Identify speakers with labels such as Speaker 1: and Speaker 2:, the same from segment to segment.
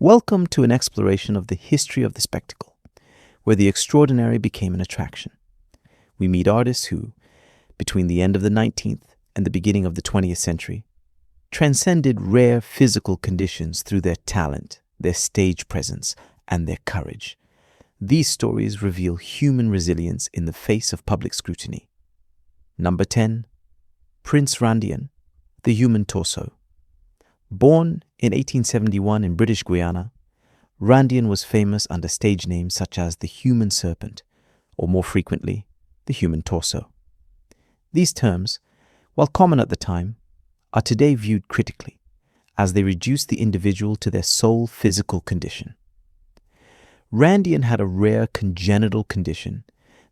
Speaker 1: Welcome to an exploration of the history of the spectacle, where the extraordinary became an attraction. We meet artists who, between the end of the 19th and the beginning of the 20th century, transcended rare physical conditions through their talent, their stage presence, and their courage. These stories reveal human resilience in the face of public scrutiny. Number 10. Prince Randian, the human torso. Born in 1871 in British Guiana, Randian was famous under stage names such as the human serpent, or more frequently, the human torso. These terms, while common at the time, are today viewed critically, as they reduce the individual to their sole physical condition. Randian had a rare congenital condition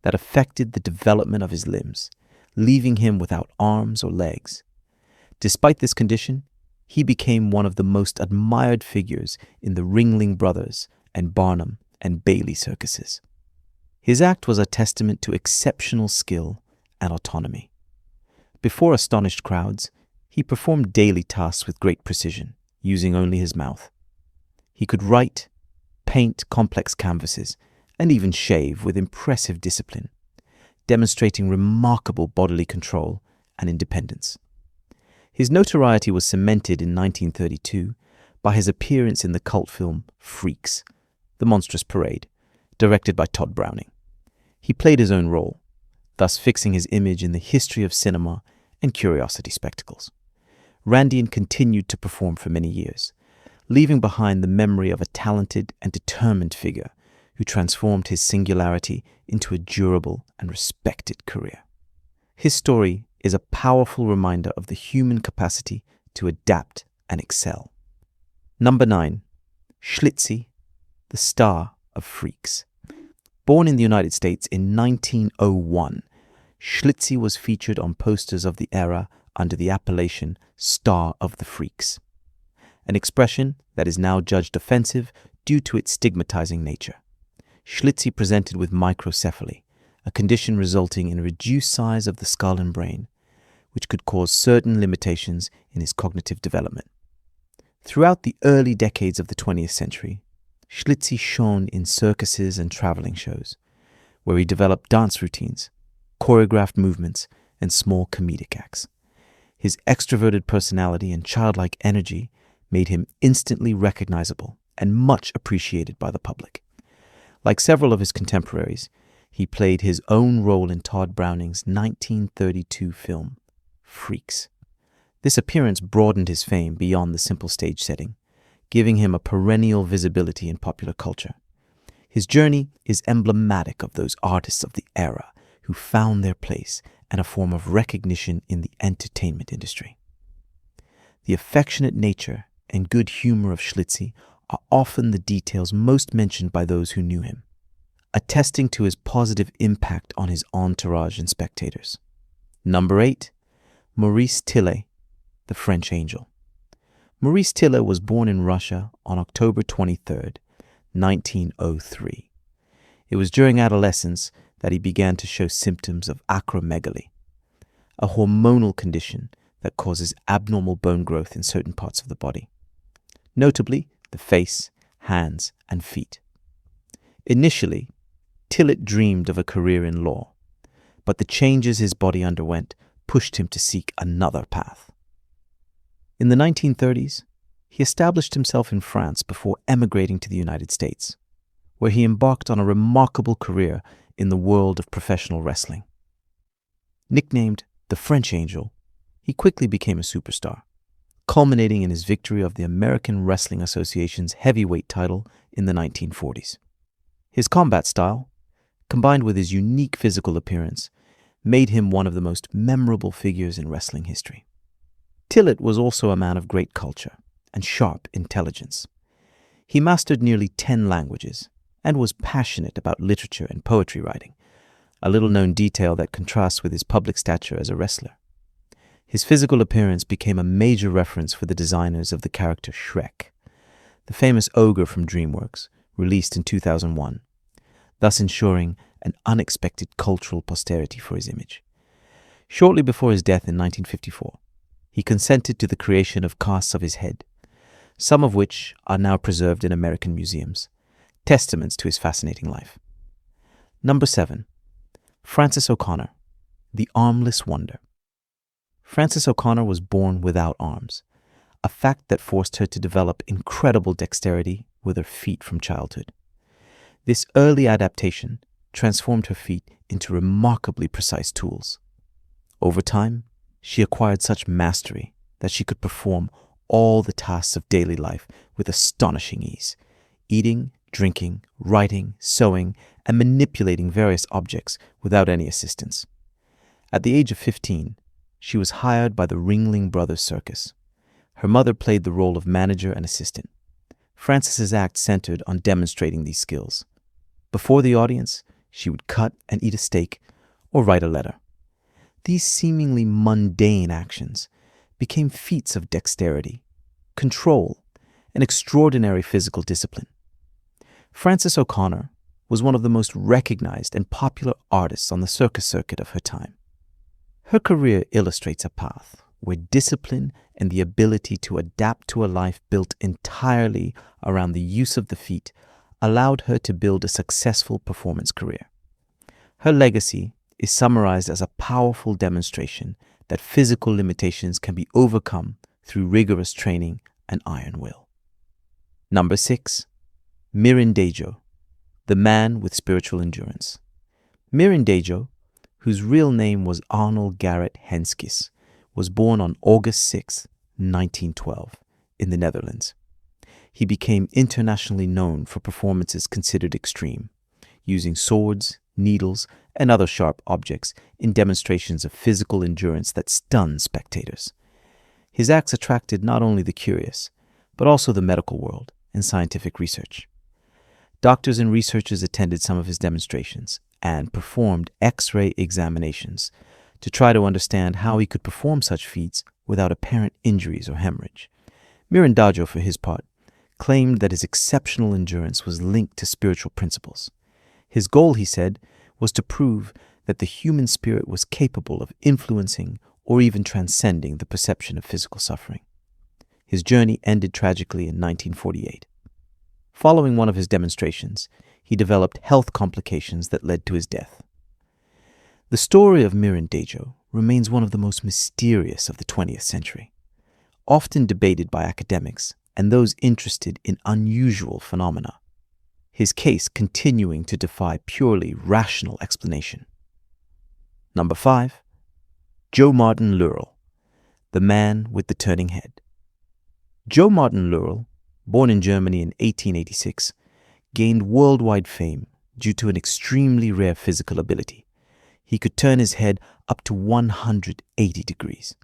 Speaker 1: that affected the development of his limbs, leaving him without arms or legs. Despite this condition, he became one of the most admired figures in the Ringling Brothers and Barnum and Bailey circuses. His act was a testament to exceptional skill and autonomy. Before astonished crowds, he performed daily tasks with great precision, using only his mouth. He could write, paint complex canvases, and even shave with impressive discipline, demonstrating remarkable bodily control and independence. His notoriety was cemented in 1932 by his appearance in the cult film Freaks, The Monstrous Parade, directed by Todd Browning. He played his own role, thus fixing his image in the history of cinema and curiosity spectacles. Randian continued to perform for many years, leaving behind the memory of a talented and determined figure who transformed his singularity into a durable and respected career. His story is a powerful reminder of the human capacity to adapt and excel. Number 9. Schlitzy, the star of Freaks. Born in the United States in 1901, Schlitzy was featured on posters of the era under the appellation Star of the Freaks, an expression that is now judged offensive due to its stigmatizing nature. Schlitzy presented with microcephaly, a condition resulting in a reduced size of the skull and brain, which could cause certain limitations in his cognitive development. Throughout the early decades of the 20th century, Schlitzy shone in circuses and traveling shows, where he developed dance routines, choreographed movements, and small comedic acts. His extroverted personality and childlike energy made him instantly recognizable and much appreciated by the public. Like several of his contemporaries, he played his own role in Todd Browning's 1932 film, Freaks. This appearance broadened his fame beyond the simple stage setting, giving him a perennial visibility in popular culture. His journey is emblematic of those artists of the era who found their place and a form of recognition in the entertainment industry. The affectionate nature and good humor of Schlitzy are often the details most mentioned by those who knew him, attesting to his positive impact on his entourage and spectators. Number 8. Maurice Tillet, the French Angel. Maurice Tillet was born in Russia on October 23, 1903. It was during adolescence that he began to show symptoms of acromegaly, a hormonal condition that causes abnormal bone growth in certain parts of the body, notably the face, hands, and feet. Initially, Tillet dreamed of a career in law, but the changes his body underwent pushed him to seek another path. In the 1930s, he established himself in France before emigrating to the United States, where he embarked on a remarkable career in the world of professional wrestling. Nicknamed the French Angel, he quickly became a superstar, culminating in his victory of the American Wrestling Association's heavyweight title in the 1940s. His combat style, combined with his unique physical appearance, made him one of the most memorable figures in wrestling history. Tillet was also a man of great culture and sharp intelligence. He mastered nearly 10 languages and was passionate about literature and poetry writing, a little-known detail that contrasts with his public stature as a wrestler. His physical appearance became a major reference for the designers of the character Shrek, the famous ogre from DreamWorks, released in 2001, thus ensuring an unexpected cultural posterity for his image. Shortly before his death in 1954, he consented to the creation of casts of his head, some of which are now preserved in American museums, testaments to his fascinating life. Number 7. Frances O'Connor, the armless wonder. Frances O'Connor was born without arms, a fact that forced her to develop incredible dexterity with her feet from childhood. This early adaptation transformed her feet into remarkably precise tools. Over time, she acquired such mastery that she could perform all the tasks of daily life with astonishing ease, eating, drinking, writing, sewing, and manipulating various objects without any assistance. At the age of 15, she was hired by the Ringling Brothers Circus. Her mother played the role of manager and assistant. Frances's act centered on demonstrating these skills. Before the audience, she would cut and eat a steak or write a letter. These seemingly mundane actions became feats of dexterity, control, and extraordinary physical discipline. Frances O'Connor was one of the most recognized and popular artists on the circus circuit of her time. Her career illustrates a path where discipline and the ability to adapt to a life built entirely around the use of the feet allowed her to build a successful performance career. Her legacy is summarized as a powerful demonstration that physical limitations can be overcome through rigorous training and iron will. Number 6. Mirindajo, the man with spiritual endurance. Mirindajo, whose real name was Arnold Garrett Henskis, was born on August 6, 1912, in the Netherlands. He became internationally known for performances considered extreme, using swords, needles, and other sharp objects in demonstrations of physical endurance that stunned spectators. His acts attracted not only the curious, but also the medical world and scientific research. Doctors and researchers attended some of his demonstrations and performed X-ray examinations to try to understand how he could perform such feats without apparent injuries or hemorrhage. Mirindajo, for his part, claimed that his exceptional endurance was linked to spiritual principles. His goal, he said, was to prove that the human spirit was capable of influencing or even transcending the perception of physical suffering. His journey ended tragically in 1948. Following one of his demonstrations, he developed health complications that led to his death. The story of Mirindajo remains one of the most mysterious of the 20th century, often debated by academics and those interested in unusual phenomena, his case continuing to defy purely rational explanation. Number 5. Joe Martin Lurel, the man with the turning head. Joe Martin Lurel, born in Germany in 1886, gained worldwide fame due to an extremely rare physical ability. He could turn his head up to 180 degrees.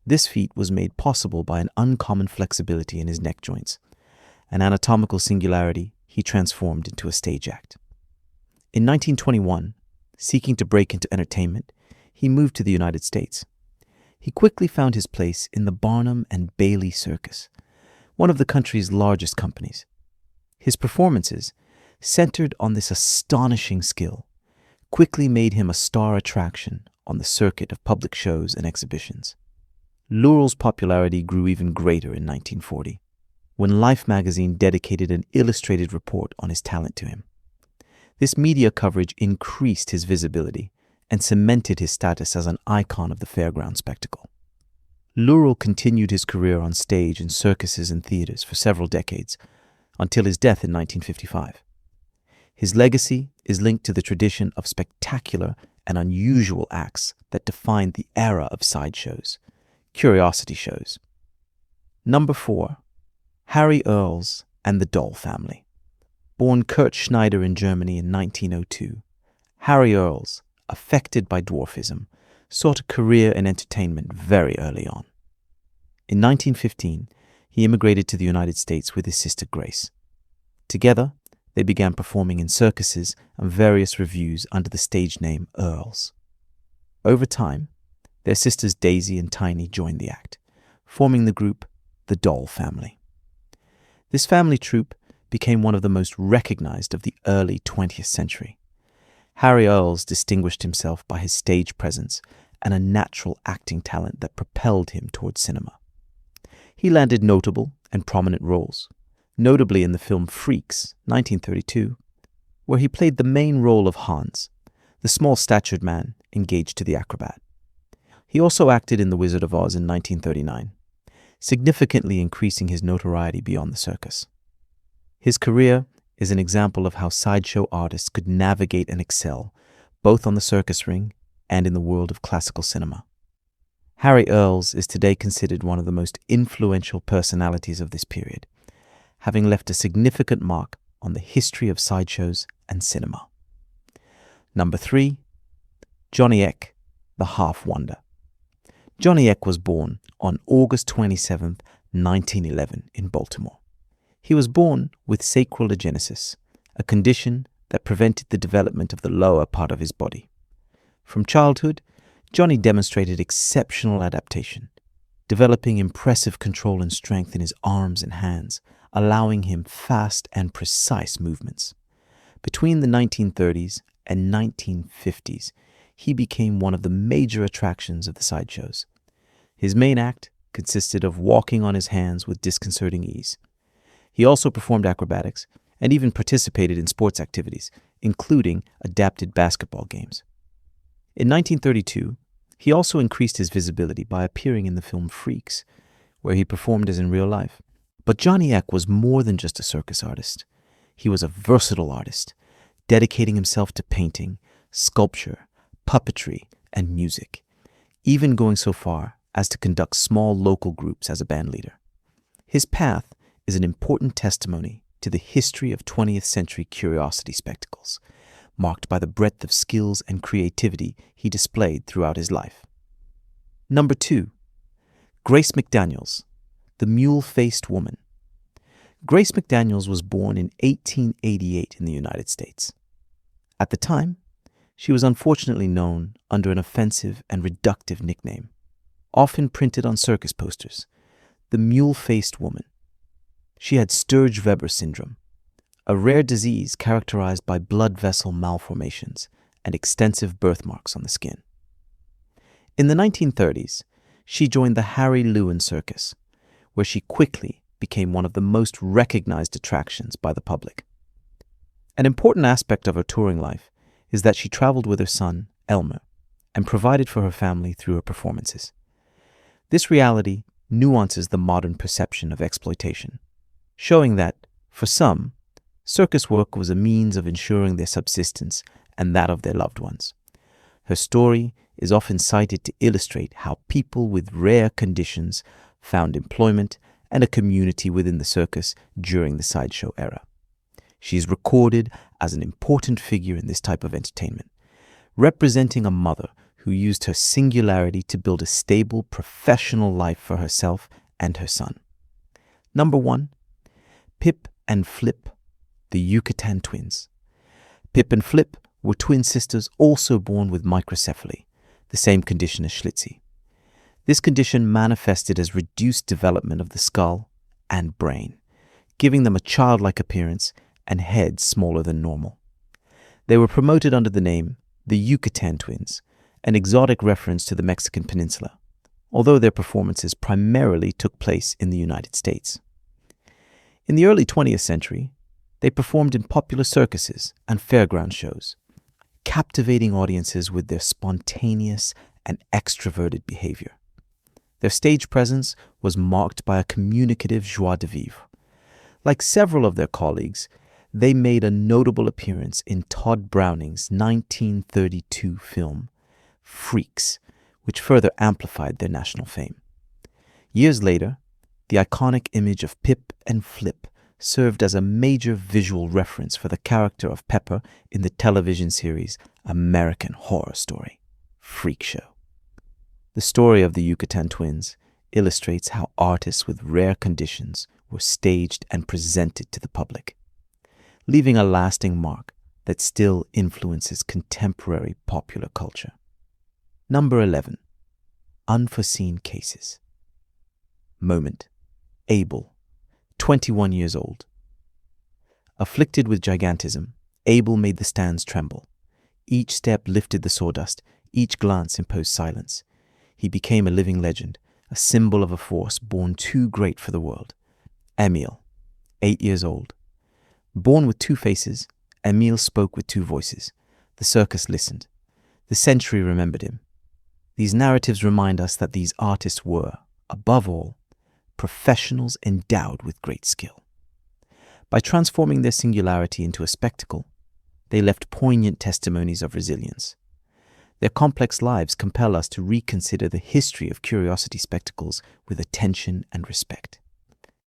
Speaker 1: This feat was made possible by an uncommon flexibility in his neck joints, an anatomical singularity he transformed into a stage act. In 1921, seeking to break into entertainment, he moved to the United States. He quickly found his place in the Barnum and Bailey Circus, one of the country's largest companies. His performances, centered on this astonishing skill, quickly made him a star attraction on the circuit of public shows and exhibitions. Lurel's popularity grew even greater in 1940, when Life magazine dedicated an illustrated report on his talent to him. This media coverage increased his visibility and cemented his status as an icon of the fairground spectacle. Lurel continued his career on stage in circuses and theaters for several decades, until his death in 1955. His legacy is linked to the tradition of spectacular and unusual acts that defined the era of sideshows, curiosity shows. Number 4. Harry Earls and the Doll Family. Born Kurt Schneider in Germany in 1902, Harry Earls, affected by dwarfism, sought a career in entertainment very early on. In 1915, he immigrated to the United States with his sister Grace. Together, they began performing in circuses and various revues under the stage name Earls. Over time, their sisters Daisy and Tiny joined the act, forming the group The Doll Family. This family troupe became one of the most recognized of the early 20th century. Harry Earls distinguished himself by his stage presence and a natural acting talent that propelled him towards cinema. He landed notable and prominent roles, notably in the film Freaks, 1932, where he played the main role of Hans, the small-statured man engaged to the acrobat. He also acted in The Wizard of Oz in 1939, significantly increasing his notoriety beyond the circus. His career is an example of how sideshow artists could navigate and excel both on the circus ring and in the world of classical cinema. Harry Earls is today considered one of the most influential personalities of this period, having left a significant mark on the history of sideshows and cinema. Number 3, Johnny Eck, the Half Wonder. Johnny Eck was born on August 27, 1911 in Baltimore. He was born with sacral agenesis, a condition that prevented the development of the lower part of his body. From childhood, Johnny demonstrated exceptional adaptation, developing impressive control and strength in his arms and hands, allowing him fast and precise movements. Between the 1930s and 1950s, he became one of the major attractions of the sideshows. His main act consisted of walking on his hands with disconcerting ease. He also performed acrobatics and even participated in sports activities, including adapted basketball games. In 1932, he also increased his visibility by appearing in the film Freaks, where he performed as in real life. But Johnny Eck was more than just a circus artist. He was a versatile artist, dedicating himself to painting, sculpture, puppetry, and music, even going so far as to conduct small local groups as a band leader. His path is an important testimony to the history of 20th century curiosity spectacles, marked by the breadth of skills and creativity he displayed throughout his life. Number 2, Grace McDaniels, the Mule-Faced Woman. Grace McDaniels was born in 1888 in the United States. At the time, she was unfortunately known under an offensive and reductive nickname, often printed on circus posters, the Mule-Faced Woman. She had Sturge-Weber syndrome, a rare disease characterized by blood vessel malformations and extensive birthmarks on the skin. In the 1930s, she joined the Harry Lewin Circus, where she quickly became one of the most recognized attractions by the public. An important aspect of her touring life is that she traveled with her son, Elmer, and provided for her family through her performances. This reality nuances the modern perception of exploitation, showing that, for some, circus work was a means of ensuring their subsistence and that of their loved ones. Her story is often cited to illustrate how people with rare conditions found employment and a community within the circus during the sideshow era. She is recorded as an important figure in this type of entertainment, representing a mother who used her singularity to build a stable professional life for herself and her son. Number 1, Pip and Flip, the Yucatan twins. Pip and Flip were twin sisters also born with microcephaly, the same condition as Schlitzy. This condition manifested as reduced development of the skull and brain, giving them a childlike appearance and heads smaller than normal. They were promoted under the name the Yucatan twins, an exotic reference to the Mexican peninsula, although their performances primarily took place in the United States. In the early 20th century, they performed in popular circuses and fairground shows, captivating audiences with their spontaneous and extroverted behavior. Their stage presence was marked by a communicative joie de vivre. Like several of their colleagues, they made a notable appearance in Todd Browning's 1932 film, Freaks, which further amplified their national fame. Years later, the iconic image of Pip and Flip served as a major visual reference for the character of Pepper in the television series American Horror Story, Freak Show. The story of the Yucatan twins illustrates how artists with rare conditions were staged and presented to the public, leaving a lasting mark that still influences contemporary popular culture. Number 11. Unforeseen cases. Moment. Abel, 21 years old. Afflicted with gigantism, Abel made the stands tremble. Each step lifted the sawdust, each glance imposed silence. He became a living legend, a symbol of a force born too great for the world. Emile, 8 years old. Born with 2 faces, Emile spoke with 2 voices. The circus listened. The century remembered him. These narratives remind us that these artists were, above all, professionals endowed with great skill. By transforming their singularity into a spectacle, they left poignant testimonies of resilience. Their complex lives compel us to reconsider the history of curiosity spectacles with attention and respect.